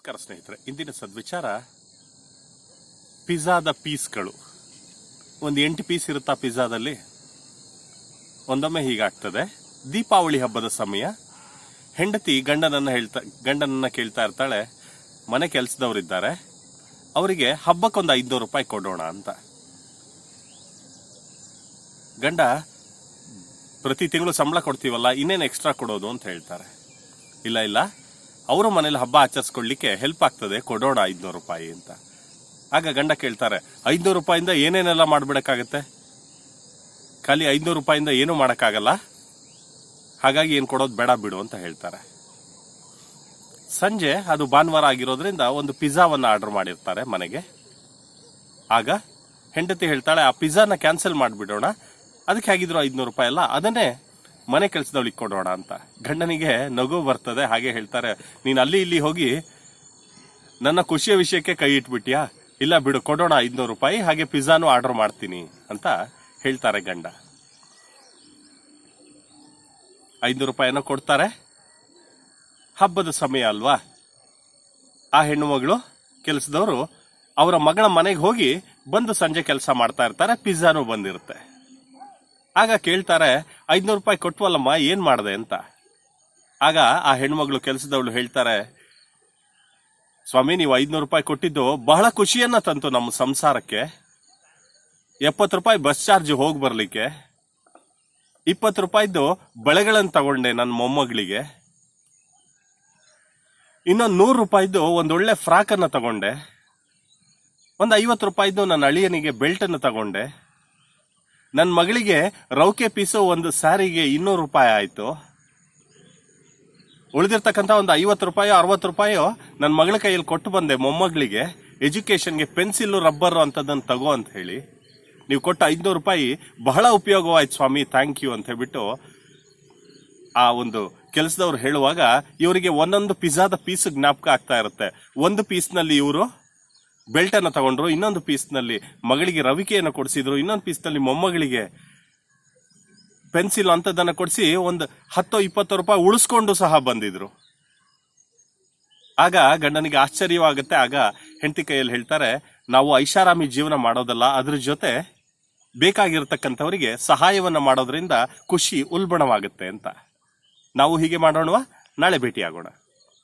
ನಮಸ್ಕಾರ ಸ್ನೇಹಿತರೆ. ಇಂದಿನ ಸದ್ವಿಚಾರ ಪಿಜ್ಜಾದ ಪೀಸ್ಗಳು. ಒಂದು 8 ಪೀಸ್ ಇರುತ್ತಾ ಪಿಜ್ಜಾದಲ್ಲಿ. ಒಂದೊಮ್ಮೆ ಹೀಗಾಗ್ತದೆ. ದೀಪಾವಳಿ ಹಬ್ಬದ ಸಮಯ. ಹೆಂಡತಿ ಗಂಡನನ್ನ ಕೇಳ್ತಾ ಇರ್ತಾಳೆ, ಮನೆ ಕೆಲಸದವರಿದ್ದಾರೆ, ಅವರಿಗೆ ಹಬ್ಬಕ್ಕೊಂದು 500 ರೂಪಾಯಿ ಕೊಡೋಣ ಅಂತ. ಗಂಡ, ಪ್ರತಿ ತಿಂಗಳು ಸಂಬಳ ಕೊಡ್ತೀವಲ್ಲ, ಇನ್ನೇನು ಎಕ್ಸ್ಟ್ರಾ ಕೊಡೋದು ಅಂತ ಹೇಳ್ತಾರೆ. ಇಲ್ಲ, ಅವರ ಮನೇಲಿ ಹಬ್ಬ ಆಚರಿಸ್ಕೊಳ್ಳಿಕ್ಕೆ ಹೆಲ್ಪ್ ಆಗ್ತದೆ, ಕೊಡೋಣ 500 ರೂಪಾಯಿ ಅಂತ. ಆಗ ಗಂಡ ಕೇಳ್ತಾರೆ, 500 ರೂಪಾಯಿಂದ ಏನೇನೆಲ್ಲ ಮಾಡ್ಬಿಡಕ್ಕಾಗತ್ತೆ? ಖಾಲಿ 500 ರೂಪಾಯಿಂದ ಏನೂ ಮಾಡೋಕ್ಕಾಗಲ್ಲ, ಹಾಗಾಗಿ ಏನು ಕೊಡೋದು ಬೇಡ ಬಿಡು ಅಂತ ಹೇಳ್ತಾರೆ. ಸಂಜೆ ಅದು ಭಾನುವಾರ ಆಗಿರೋದ್ರಿಂದ ಒಂದು ಪಿಜ್ಜಾವನ್ನು ಆರ್ಡರ್ ಮಾಡಿರ್ತಾರೆ ಮನೆಗೆ. ಆಗ ಹೆಂಡತಿ ಹೇಳ್ತಾಳೆ, ಆ ಪಿಜ್ಜಾನ ಕ್ಯಾನ್ಸಲ್ ಮಾಡಿಬಿಡೋಣ, ಅದಕ್ಕೆ ಆಗಿದ್ರು 500 ರೂಪಾಯಿ ಅಲ್ಲ, ಅದನ್ನೇ ಮನೆ ಕೆಲಸದವಳಿಗೆ ಕೊಡೋಣ ಅಂತ. ಗಂಡನಿಗೆ ನಗು ಬರ್ತದೆ. ಹಾಗೆ ಹೇಳ್ತಾರೆ, ನೀನು ಅಲ್ಲಿ ಇಲ್ಲಿ ಹೋಗಿ ನನ್ನ ಖುಷಿಯ ವಿಷಯಕ್ಕೆ ಕೈ ಇಟ್ಬಿಟ್ಯಾ? ಇಲ್ಲ ಬಿಡು, ಕೊಡೋಣ 500 ರೂಪಾಯಿ, ಹಾಗೆ ಪಿಜ್ಜಾನು ಆರ್ಡರ್ ಮಾಡ್ತೀನಿ ಅಂತ ಹೇಳ್ತಾರೆ ಗಂಡ. 500 ರೂಪಾಯಿನ ಕೊಡ್ತಾರೆ. ಹಬ್ಬದ ಸಮಯ ಅಲ್ವಾ, ಆ ಹೆಣ್ಣು ಮಗಳು ಕೆಲಸದವರು ಅವರ ಮಗಳ ಮನೆಗೆ ಹೋಗಿ ಬಂದು ಸಂಜೆ ಕೆಲಸ ಮಾಡ್ತಾ ಇರ್ತಾರೆ. ಪಿಜ್ಜಾನು ಬಂದಿರುತ್ತೆ. ಆಗ ಕೇಳ್ತಾರೆ, 500 ರೂಪಾಯಿ ಕೊಟ್ವಲ್ಲಮ್ಮ, ಏನ್ ಮಾಡಿದೆ ಅಂತ. ಆಗ ಆ ಹೆಣ್ಮಗಳು ಕೆಲಸದವಳು ಹೇಳ್ತಾರೆ, ಸ್ವಾಮಿ, ನೀವು 500 ರೂಪಾಯಿ ಕೊಟ್ಟಿದ್ದು ಬಹಳ ಖುಷಿಯನ್ನ ತಂತು ನಮ್ಮ ಸಂಸಾರಕ್ಕೆ. 70 ರೂಪಾಯಿ ಬಸ್ ಚಾರ್ಜ್ ಹೋಗಿ ಬರ್ಲಿಕ್ಕೆ, 20 ರೂಪಾಯಿದ್ದು ಬಳೆಗಳನ್ನು ತಗೊಂಡೆ ನನ್ನ ಮೊಮ್ಮಗಳಿಗೆ, ಇನ್ನೊಂದು 100 ರೂಪಾಯಿದ್ದು ಒಂದೊಳ್ಳೆ ಫ್ರಾಕ್ ಅನ್ನ ತಗೊಂಡೆ, ಒಂದು 50 ರೂಪಾಯಿದ್ದು ನನ್ನ ಅಳಿಯನಿಗೆ ಬೆಲ್ಟ್ ಅನ್ನು ತಗೊಂಡೆ, ನನ್ನ ಮಗಳಿಗೆ ರೌಕೆ ಪೀಸು ಒಂದು ಸ್ಯಾರಿಗೆ 200 ರೂಪಾಯಿ ಆಯ್ತು, ಉಳಿದಿರ್ತಕ್ಕಂಥ ಒಂದು 50 ರೂಪಾಯೋ 60 ರೂಪಾಯೋ ನನ್ನ ಮಗಳ ಕೈಯಲ್ಲಿ ಕೊಟ್ಟು ಬಂದೆ ಮೊಮ್ಮಗಳಿಗೆ ಎಜುಕೇಶನ್ಗೆ ಪೆನ್ಸಿಲ್ ರಬ್ಬರ್ ಅಂತದನ್ನು ತಗೋ ಅಂತ ಹೇಳಿ. ನೀವು ಕೊಟ್ಟ 500 ರೂಪಾಯಿ ಬಹಳ ಉಪಯೋಗವಾಯ್ತು ಸ್ವಾಮಿ, ಥ್ಯಾಂಕ್ ಯು ಅಂತ ಹೇಳ್ಬಿಟ್ಟು ಆ ಒಂದು ಕೆಲಸದವ್ರು ಹೇಳುವಾಗ ಇವರಿಗೆ ಒಂದೊಂದು ಪಿಜ್ಜಾದ ಪೀಸ್ ಜ್ಞಾಪಕ ಆಗ್ತಾ ಇರುತ್ತೆ. ಒಂದು ಪೀಸ್ನಲ್ಲಿ ಇವರು ಬೆಲ್ಟ್ ಅನ್ನು ತಗೊಂಡ್ರು, ಇನ್ನೊಂದು ಪೀಸ್ನಲ್ಲಿ ಮಗಳಿಗೆ ರವಿಕೆಯನ್ನು ಕೊಡಿಸಿದ್ರು, ಇನ್ನೊಂದು ಪೀಸ್ನಲ್ಲಿ ಮೊಮ್ಮಗಳಿಗೆ ಪೆನ್ಸಿಲ್ ಅಂತದನ್ನ ಕೊಡಿಸಿ ಒಂದು 10-20 ರೂಪಾಯಿ ಉಳಿಸ್ಕೊಂಡು ಸಹ ಬಂದಿದ್ರು. ಆಗ ಗಂಡನಿಗೆ ಆಶ್ಚರ್ಯವಾಗುತ್ತೆ. ಆಗ ಹೆಂಡತಿ ಕೈಯಲ್ಲಿ ಹೇಳ್ತಾರೆ, ನಾವು ಐಷಾರಾಮಿ ಜೀವನ ಮಾಡೋದಲ್ಲ, ಅದ್ರ ಜೊತೆ ಬೇಕಾಗಿರ್ತಕ್ಕಂಥವರಿಗೆ ಸಹಾಯವನ್ನ ಮಾಡೋದ್ರಿಂದ ಖುಷಿ ಉಲ್ಬಣವಾಗುತ್ತೆ ಅಂತ. ನಾವು ಹೀಗೆ ಮಾಡೋಣವಾ? ನಾಳೆ ಭೇಟಿಯಾಗೋಣ.